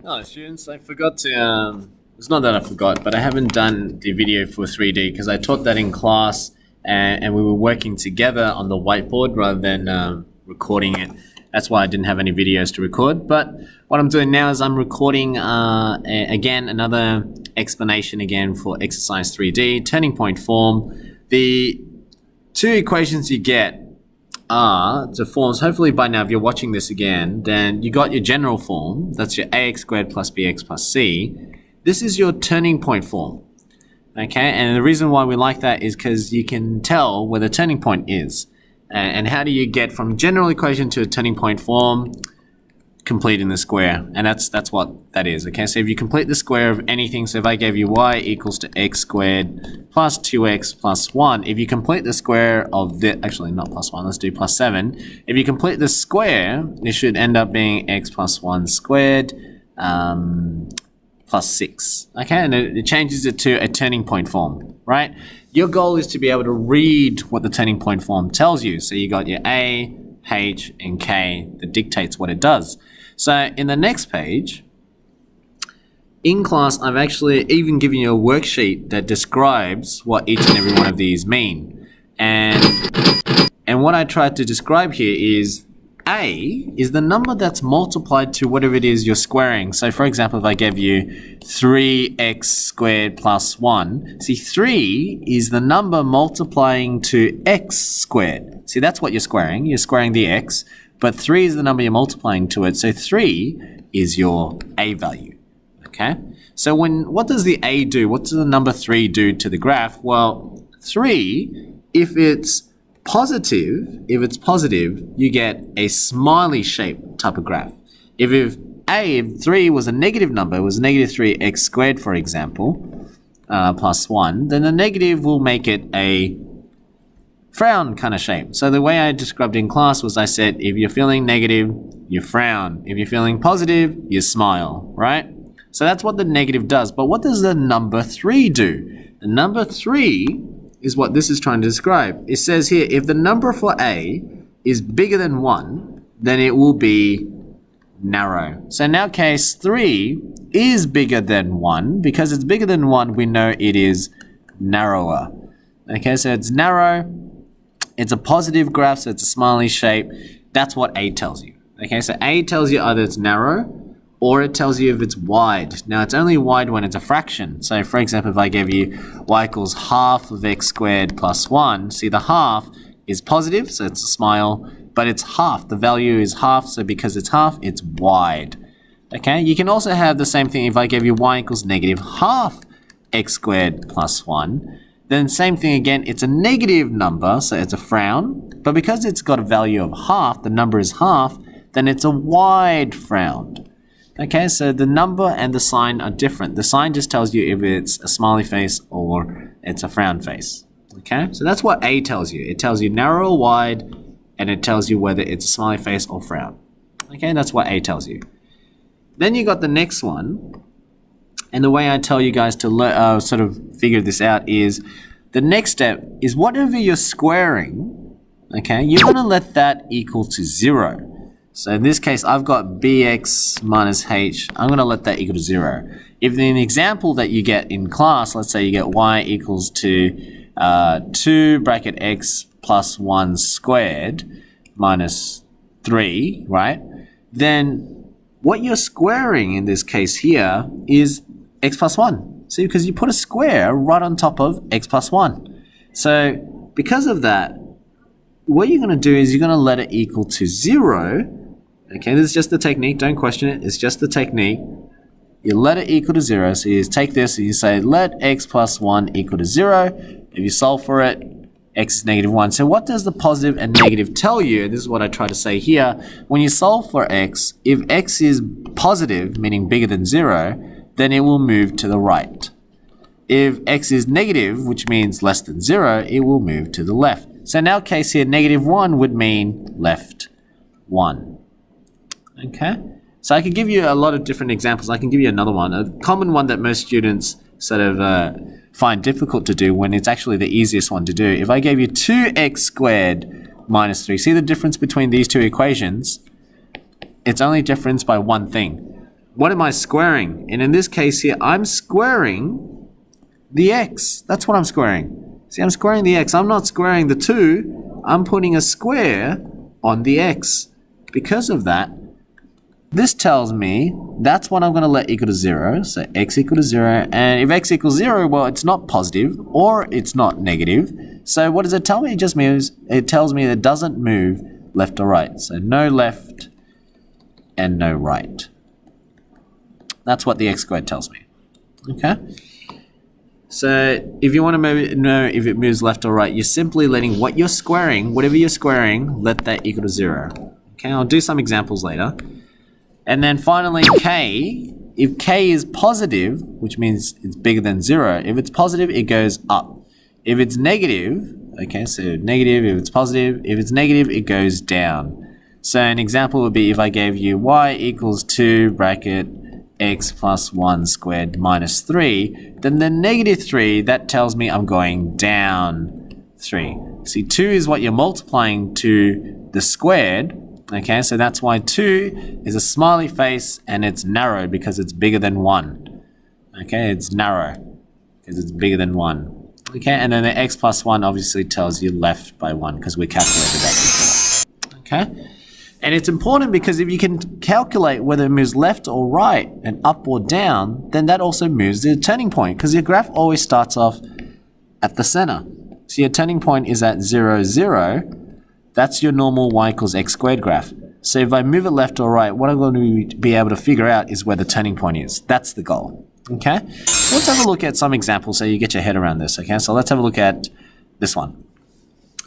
Oh, students, I forgot to, it's not that I forgot, but I haven't done the video for 3D because I taught that in class and we were working together on the whiteboard rather than recording it. That's why I didn't have any videos to record. But what I'm doing now is I'm recording, again, another explanation again for exercise 3D, turning point form. The two equations you get are the forms. Hopefully by now, if you're watching this again, then you got your general form. That's your ax squared plus bx plus c. This is your turning point form. Okay, and the reason why we like that is because you can tell where the turning point is. And how do you get from general equation to a turning point form? Completing the square, and that's what that is. Okay, so if you complete the square of anything, so if I gave you y equals to x squared plus 2x plus 1, if you complete the square of the, actually not plus 1, let's do plus 7. If you complete the square, it should end up being x plus 1 squared plus 6. Okay, and it changes it to a turning point form, right? Your goal is to be able to read what the turning point form tells you. So you got your a, h, and k that dictates what it does. So in the next page, in class, I've actually even given you a worksheet that describes what each and every one of these mean. And what I tried to describe here is a is the number that's multiplied to whatever it is you're squaring. So for example, if I gave you 3x squared plus 1, see 3 is the number multiplying to x squared. See, that's what you're squaring. You're squaring the x, but 3 is the number you're multiplying to it. So 3 is your a value. Okay? So what does the a do? What does the number 3 do to the graph? Well, 3, if it's positive, you get a smiley shape type of graph. If 3 was a negative number, it was negative 3x squared, for example, plus 1, then the negative will make it a frown kind of shape. So the way I described in class was I said, if you're feeling negative, you frown. If you're feeling positive, you smile, right? So that's what the negative does. But what does the number 3 do? The number 3 is what this is trying to describe. It says here, if the number for a is bigger than 1, then it will be narrow. So in our case, 3 is bigger than 1. Because it's bigger than 1, we know it is narrower. Okay, so it's narrow. It's a positive graph, so it's a smiley shape. That's what a tells you. Okay, so a tells you either it's narrow or it tells you if it's wide. Now, it's only wide when it's a fraction. So, for example, if I gave you y equals half of x squared plus 1, see the half is positive, so it's a smile, but it's half. The value is half, so because it's half, it's wide. Okay, you can also have the same thing if I gave you y equals negative half x squared plus 1. Then same thing again, it's a negative number, so it's a frown. But because it's got a value of half, the number is half, then it's a wide frown. Okay, so the number and the sign are different. The sign just tells you if it's a smiley face or it's a frown face. Okay, so that's what a tells you. It tells you narrow or wide, and it tells you whether it's a smiley face or frown. Okay, that's what a tells you. Then you got the next one. And the way I tell you guys to sort of figure this out is the next step is whatever you're squaring, okay, you're going to let that equal to 0. So in this case, I've got bx minus h. I'm going to let that equal to 0. If in the example that you get in class, let's say you get y equals to 2 bracket x plus 1 squared minus 3, right? Then what you're squaring in this case here is x plus 1. See, because you put a square right on top of x plus 1. So because of that, what you're going to do is you're going to let it equal to 0. Okay, this is just the technique. Don't question it. It's just the technique. You let it equal to 0. So you take this and you say, let x plus 1 equal to 0. If you solve for it, x is negative 1. So what does the positive and negative tell you? This is what I try to say here. When you solve for x, if x is positive, meaning bigger than 0, then it will move to the right. If x is negative, which means less than 0, it will move to the left. So in our case here, negative 1 would mean left 1. Okay? So I could give you a lot of different examples. I can give you another one. A common one that most students sort of find difficult to do when it's actually the easiest one to do. If I gave you 2x squared minus 3, see the difference between these two equations? It's only difference by one thing. what am I squaring? And in this case here, I'm squaring the x. That's what I'm squaring. See, I'm squaring the x. I'm not squaring the 2. I'm putting a square on the x. Because of that, this tells me that's what I'm going to let equal to 0. So x equal to 0. And if x equals 0, well, it's not positive or it's not negative. So what does it tell me? It just means it tells me it doesn't move left or right. So no left and no right. That's what the x squared tells me. Okay? So if you want to know if it moves left or right, you're simply letting what you're squaring, whatever you're squaring, let that equal to 0. Okay, I'll do some examples later. And then finally, k, if k is positive, which means it's bigger than 0, if it's positive, it goes up. If it's negative, okay, so negative, if it's positive, if it's negative, it goes down. So an example would be if I gave you y equals 2 bracket x plus 1 squared minus 3, then the negative 3, that tells me I'm going down 3. See, 2 is what you're multiplying to the squared. Okay, so that's why 2 is a smiley face and it's narrow because it's bigger than 1. Okay, it's narrow because it's bigger than 1. Okay, and then the x plus 1 obviously tells you left by 1 because we calculated that before. Okay, and it's important because if you can calculate whether it moves left or right and up or down, then that also moves the turning point because your graph always starts off at the center. So your turning point is at 0, 0. That's your normal y equals x squared graph. So if I move it left or right, what I'm going to be able to figure out is where the turning point is. That's the goal. Okay? Let's have a look at some examples so you get your head around this. Okay? So let's have a look at this one.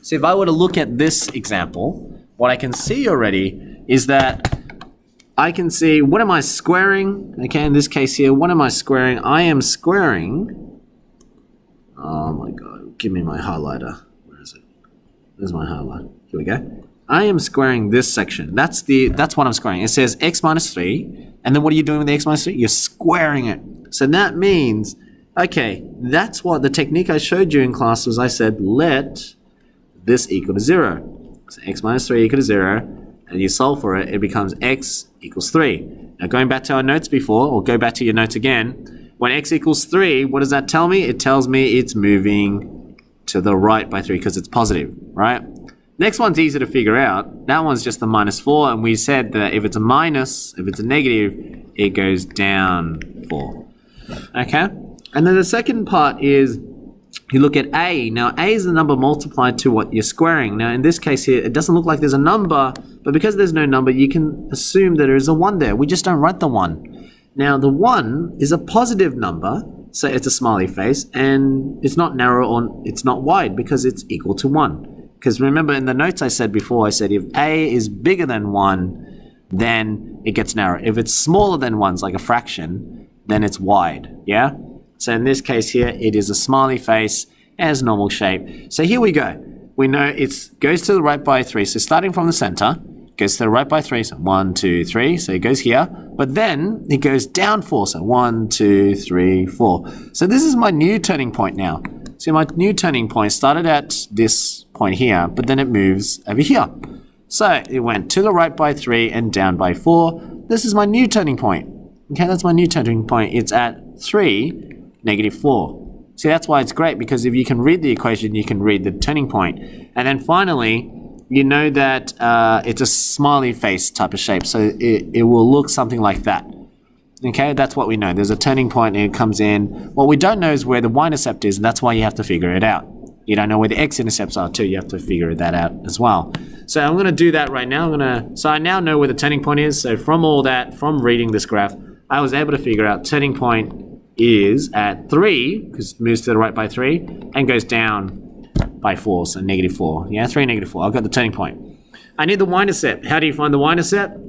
So if I were to look at this example, what I can see already is that I can see what am I squaring? Okay, in this case here, what am I squaring? I am squaring. Oh my God, give me my highlighter. Where is it? There's my highlight. Here we go. I am squaring this section. That's what I'm squaring. It says x minus 3. And then what are you doing with the x minus 3? You're squaring it. So that means, okay, that's what the technique I showed you in class was I said, let this equal to 0. So x minus 3 equal to 0. And you solve for it, it becomes x equals 3. Now going back to our notes before, or go back to your notes again, when x equals 3, what does that tell me? It tells me it's moving to the right by 3 because it's positive, right? Next one's easy to figure out. That one's just the minus 4, and we said that if it's a minus, if it's a negative, it goes down 4. Okay? And then the second part is you look at a. Now, a is the number multiplied to what you're squaring. Now, in this case here, it doesn't look like there's a number, but because there's no number, you can assume that there is a 1 there. We just don't write the 1. Now, the 1 is a positive number, so it's a smiley face, and it's not narrow or it's not wide because it's equal to 1. Because remember in the notes I said before, I said if a is bigger than 1, then it gets narrow. If it's smaller than 1, like a fraction, then it's wide, yeah? So in this case here, it is a smiley face as normal shape. So here we go. We know it goes to the right by 3. So starting from the center, goes to the right by 3. So 1, 2, 3. So it goes here. But then it goes down 4. So 1, 2, 3, 4. So this is my new turning point now. So my new turning point started at this point here, but then it moves over here. So it went to the right by 3 and down by 4. This is my new turning point. Okay, that's my new turning point. It's at 3, negative 4. See, that's why it's great, because if you can read the equation, you can read the turning point. And then finally, you know that it's a smiley face type of shape, so it will look something like that. Okay, that's what we know. There's a turning point and it comes in. What we don't know is where the y-intercept is, and that's why you have to figure it out. You don't know where the x-intercepts are too. You have to figure that out as well. So I'm going to do that right now. So I now know where the turning point is. So from all that, from reading this graph, I was able to figure out turning point is at 3, because it moves to the right by 3, and goes down by 4, so negative 4. Yeah, 3, negative 4. I've got the turning point. I need the y-intercept. How do you find the y-intercept?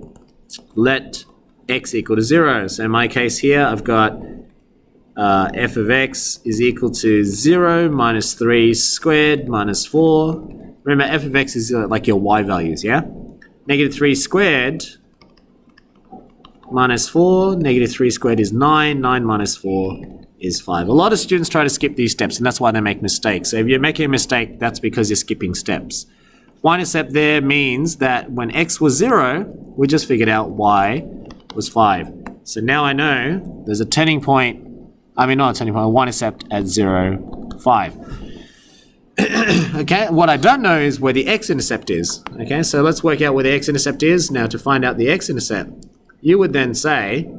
Let x equal to 0. So in my case here, I've got f of x is equal to 0 minus 3 squared minus 4. Remember, f of x is like your y values, yeah? Negative 3 squared minus 4. Negative 3 squared is 9. 9 minus 4 is 5. A lot of students try to skip these steps, and that's why they make mistakes. So if you're making a mistake, that's because you're skipping steps. Y-intercept there means that when x was 0, we just figured out y was 5. So now I know there's a turning point, not a turning point, a y-intercept at 0, 5. Okay, what I don't know is where the x-intercept is. Okay, so let's work out where the x-intercept is. Now to find out the x-intercept, you would then say,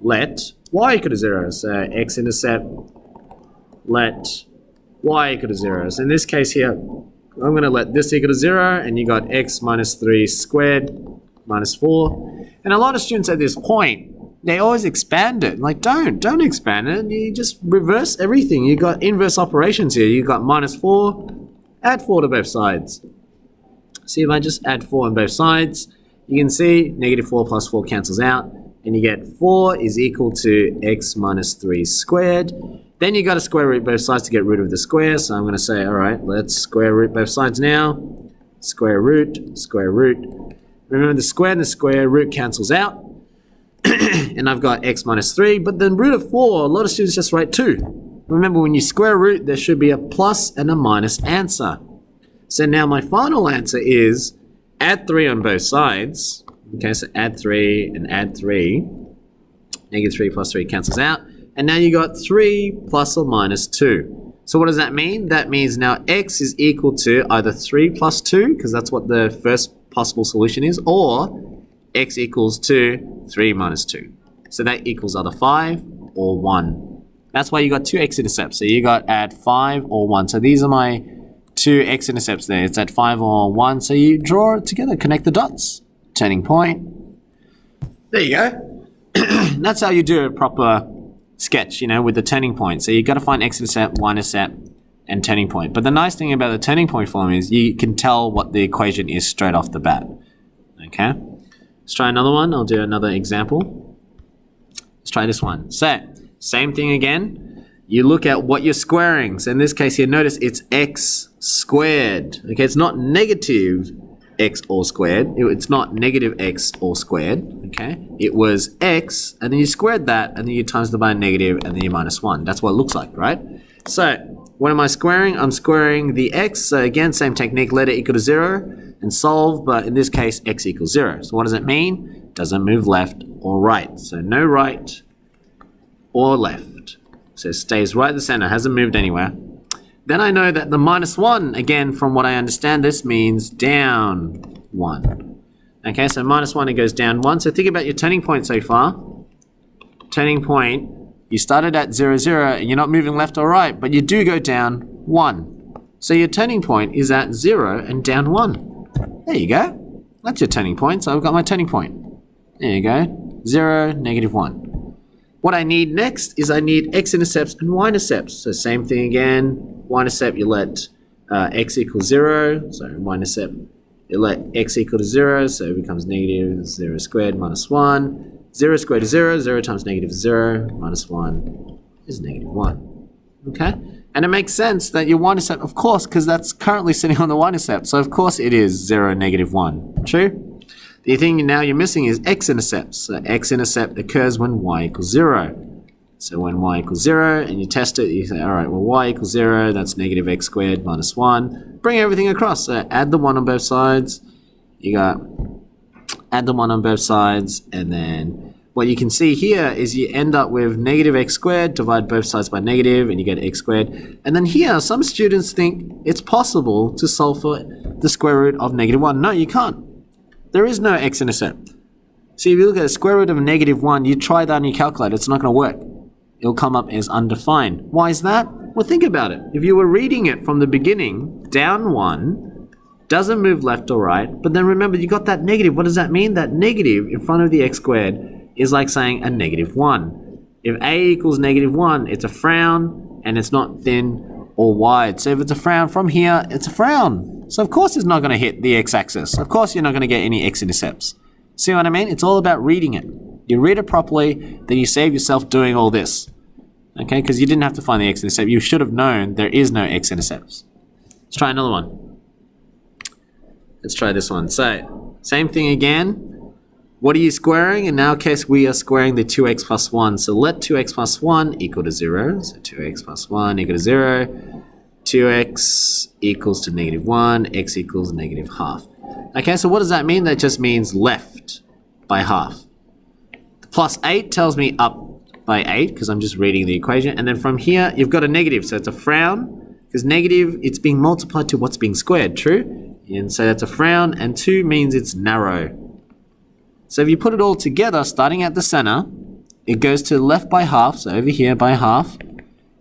let y equal to 0. So x-intercept, let y equal to 0. So in this case here, I'm going to let this equal to 0, and you got x minus 3 squared minus 4. And a lot of students at this point, they always expand it. Like, don't expand it. You just reverse everything. You got inverse operations here. You got minus 4, add 4 to both sides. See, if I just add 4 on both sides, you can see negative 4 plus 4 cancels out, and you get 4 is equal to x minus 3 squared. Then you got to square root both sides to get rid of the square. So I'm going to say, all right, let's square root both sides now. Square root, square root. Remember, the square and the square root cancels out. And I've got x minus 3, but then root of 4, a lot of students just write 2. Remember, when you square root, there should be a plus and a minus answer. So now my final answer is add 3 on both sides. Okay, so add 3 and add 3. Negative 3 plus 3 cancels out. And now you got 3 plus or minus 2. So what does that mean? That means now x is equal to either 3 plus 2, because that's what the first possible solution is, or x equals to 3 minus 2. So that equals either 5 or 1. That's why you got 2 x-intercepts. So you got at 5 or 1. So these are my 2 x-intercepts there. It's at 5 or 1. So you draw it together, connect the dots. Turning point. There you go. That's how you do a proper sketch, with the turning point. So you got to find x-intercept, y-intercept, and turning point. But the nice thing about the turning point form is you can tell what the equation is straight off the bat. Okay? Let's try another one. I'll do another example. Let's try this one. So, same thing again. You look at what you're squaring. So in this case here, notice it's x squared. Okay, it's not negative x all squared. It's not negative x all squared. Okay, it was x, and then you squared that, and then you times it by a negative, and then you minus 1. That's what it looks like, right? So, what am I squaring? I'm squaring the x. So again, same technique, let it equal to 0. And solve, but in this case, x equals 0. So what does it mean? Doesn't move left or right. So no right or left. So it stays right at the center, hasn't moved anywhere. Then I know that the minus 1, again, from what I understand, this means down 1. Okay, so minus 1, it goes down 1. So think about your turning point so far. Turning point, you started at 0, 0, and you're not moving left or right, but you do go down 1. So your turning point is at 0 and down 1. There you go. That's your turning point. So I've got my turning point. There you go. 0, negative 1. What I need next is I need x-intercepts and y-intercepts. So same thing again. Y-intercept, you let x equals 0. So y-intercept, you let x equal to 0. So it becomes negative 0 squared minus 1. 0 squared is 0. 0 times negative 0 minus 1 is negative 1. Okay? And it makes sense that your y-intercept, of course, because that's currently sitting on the y-intercept. So of course it is 0, negative 1. True? The thing now you're missing is x-intercept. So x-intercept occurs when y equals 0. So when y equals 0 and you test it, you say, all right, well, y equals 0, that's negative x squared minus 1. Bring everything across. So add the 1 on both sides. You got add the 1 on both sides, and then what you can see here is you end up with negative x squared, divide both sides by negative, and you get x squared. And then here, some students think it's possible to solve for the square root of negative 1. No, you can't. There is no x-intercept. See, if you look at the square root of negative 1, you try that on your calculator, it's not going to work. It'll come up as undefined. Why is that? Well, think about it. If you were reading it from the beginning, down 1, doesn't move left or right, but then remember, you got that negative. What does that mean? That negative in front of the x squared is like saying a negative 1. If a equals negative 1, it's a frown, and it's not thin or wide. So if it's a frown from here, it's a frown. So of course it's not going to hit the x-axis. Of course you're not going to get any x-intercepts. See what I mean? It's all about reading it. You read it properly, then you save yourself doing all this. Okay, because you didn't have to find the x-intercept. You should have known there is no x-intercepts. Let's try another one. Let's try this one. So, same thing again. What are you squaring? In our case, we are squaring the 2x plus 1. So let 2x plus 1 equal to 0. So 2x plus 1 equal to 0. 2x equals to negative 1. X equals negative half. Okay, so what does that mean? That just means left by half. The Plus 8 tells me up by 8 because I'm just reading the equation. And then from here, you've got a negative. So it's a frown because negative, it's being multiplied to what's being squared, true? And so that's a frown. And 2 means it's narrow. So if you put it all together, starting at the center, it goes to the left by half. So over here by half.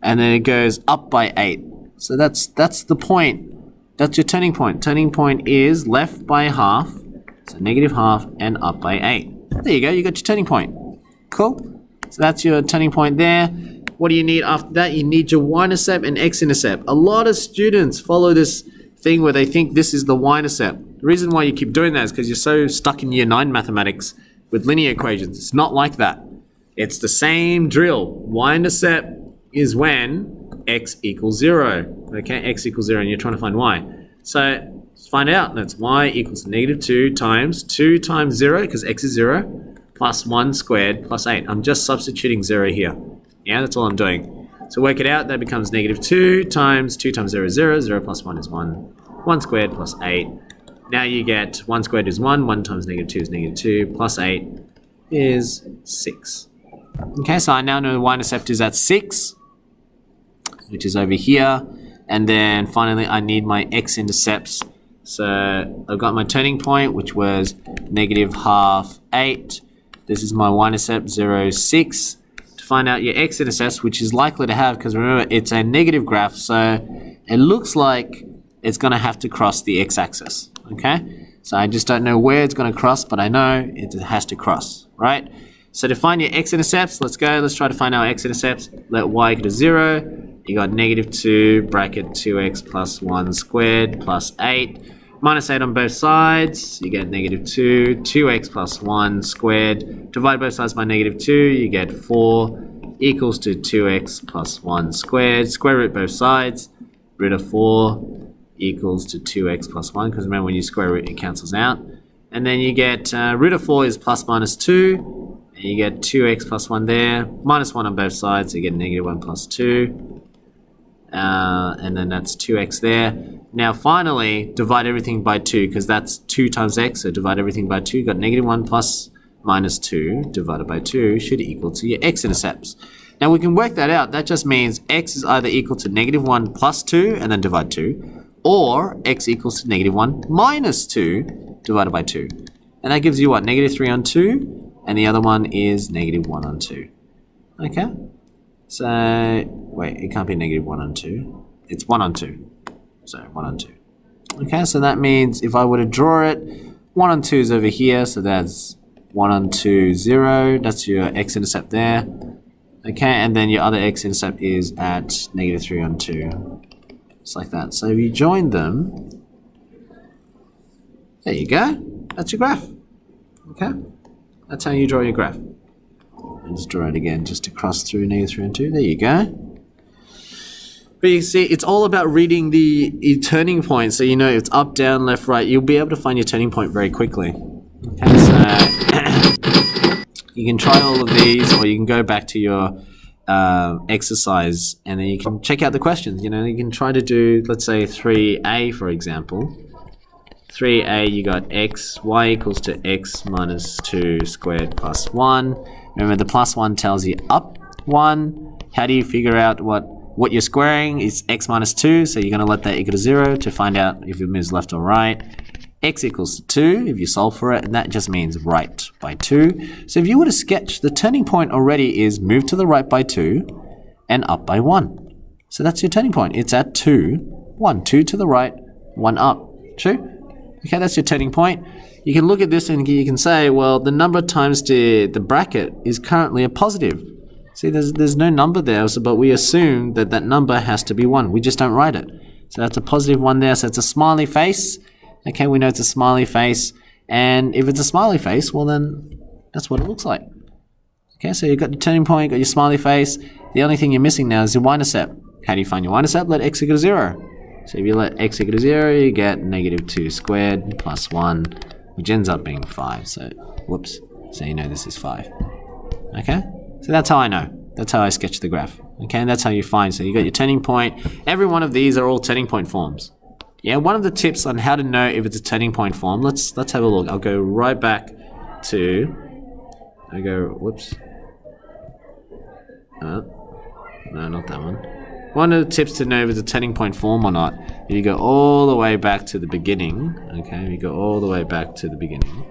And then it goes up by 8. So that's the point. That's your turning point. Turning point is left by half. So negative half and up by 8. There you go. You got your turning point. Cool. So that's your turning point there. What do you need after that? You need your y-intercept and x-intercept. A lot of students follow this thing where they think this is the y-intercept. The reason why you keep doing that is because you're so stuck in year 9 mathematics with linear equations. It's not like that. It's the same drill. Y-intercept is when x equals 0. Okay, x equals 0 and you're trying to find y. So let's find out. That's y equals negative 2 times 0 because x is 0 plus 1 squared plus 8. I'm just substituting 0 here. Yeah, that's all I'm doing. So work it out. That becomes negative 2 times 0 is 0. 0 plus 1 is 1. 1 squared plus 8. Now you get 1 squared is 1. 1 times negative 2 is negative 2 plus 8 is 6. Okay, so I now know the y-intercept is at 6, which is over here. And then finally, I need my x-intercepts. So I've got my turning point, which was negative half 8. This is my y-intercept, 0, 6. To find out your x-intercepts, which is likely to have, because remember, it's a negative graph, so it looks like it's going to have to cross the x-axis, okay? So I just don't know where it's going to cross, but I know it has to cross, right? So to find your x-intercepts, let's go. Let's try to find our x-intercepts. Let y equal to 0. You got negative 2 bracket 2x plus 1 squared plus 8. Minus 8 on both sides, you get negative 2. 2x plus 1 squared. Divide both sides by negative 2, you get 4 equals to 2x plus 1 squared. Square root both sides. Root of 4 equals to 2x plus 1, because remember when you square root, it cancels out. And then you get root of 4 is plus minus 2. And you get 2x plus 1 there. Minus 1 on both sides, so you get negative 1 plus 2. And then that's 2x there. Now finally, divide everything by 2, because that's 2 times x, so divide everything by 2. You got negative 1 plus minus 2 divided by 2 should equal to your x-intercepts. Now we can work that out. That just means x is either equal to negative 1 plus 2 and then divide 2, or x equals to negative 1 minus 2 divided by 2. And that gives you what? Negative 3 on 2, and the other one is negative 1 on 2. Okay? So, wait, it can't be negative 1 on 2. It's 1 on 2. So, 1 on 2. Okay, so that means if I were to draw it, 1 on 2 is over here, so that's 1 on 2, 0. That's your x-intercept there. Okay, and then your other x-intercept is at negative 3 on 2. Just like that. So if you join them, there you go. That's your graph. Okay, that's how you draw your graph. And just draw it again just to cross through negative 3 and 2. There you go. But you can see it's all about reading the turning point. So you know it's up, down, left, right. You'll be able to find your turning point very quickly. Okay, so you can try all of these, or you can go back to your exercise and then you can check out the questions. You know, you can try to do, let's say 3a for example. 3a, you got y equals to x minus 2 squared plus 1. Remember, the plus 1 tells you up 1. How do you figure out what you're squaring? Is x minus 2, so you're going to let that equal to 0 to find out if it moves left or right. X equals to 2 if you solve for it, and that just means right by 2. So if you were to sketch, the turning point already is move to the right by 2 and up by 1. So that's your turning point. It's at 2, 1. 2 to the right, 1 up. True? Okay, that's your turning point. You can look at this and you can say, well, the number times the bracket is currently a positive. See, there's no number there, so, but we assume that that number has to be 1. We just don't write it. So that's a positive 1 there. So it's a smiley face. Okay, we know it's a smiley face. And if it's a smiley face, well then, that's what it looks like. Okay, so you've got your turning point, got your smiley face. The only thing you're missing now is your y-intercept. How do you find your y-intercept? Let x equal to 0. So if you let x equal to 0, you get negative 2 squared plus 1, which ends up being 5. So, whoops. So you know this is 5. Okay? So that's how I know. That's how I sketch the graph. Okay, and that's how you find. So you got your turning point. Every one of these are all turning point forms. Yeah, one of the tips on how to know if it's a turning point form, let's have a look. I'll go right back to I go, whoops. No, not that one. One of the tips to know if it's a turning point form or not, if you go all the way back to the beginning, okay, if you go all the way back to the beginning,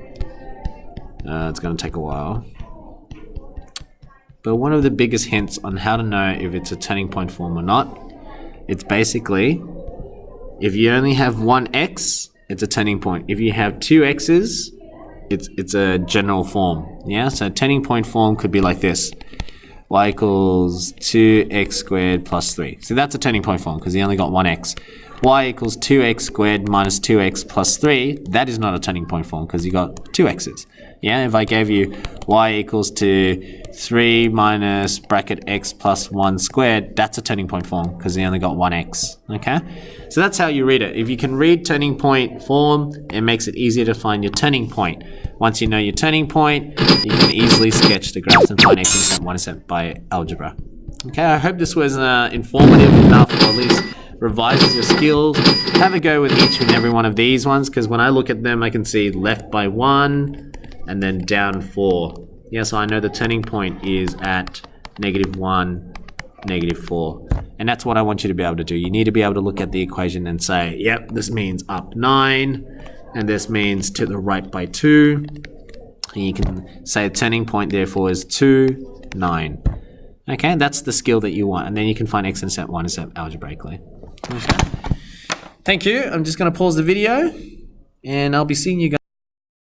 it's going to take a while. But one of the biggest hints on how to know if it's a turning point form or not, it's basically, if you only have one x, it's a turning point. If you have two x's, it's a general form. Yeah, so turning point form could be like this. Y equals 2x squared plus 3. So that's a turning point form because you only got one x. Y equals 2x squared minus 2x plus 3. That is not a turning point form because you got two x's. Yeah, if I gave you y equals to 3 minus bracket x plus 1 squared, that's a turning point form because you only got one x. Okay, so that's how you read it. If you can read turning point form, it makes it easier to find your turning point. Once you know your turning point, you can easily sketch the graphs and find x-intercept, y-intercept by algebra. Okay, I hope this was informative enough, or at least revises your skills. Have a go with each and every one of these ones, because when I look at them, I can see left by 1 and then down 4. Yeah, so I know the turning point is at -1, -4. And that's what I want you to be able to do. You need to be able to look at the equation and say, yep, this means up 9. And this means to the right by 2. And you can say a turning point therefore is 2, 9. Okay, that's the skill that you want. And then you can find x-intercept, y-intercept algebraically. Okay. Thank you. I'm just going to pause the video and I'll be seeing you guys.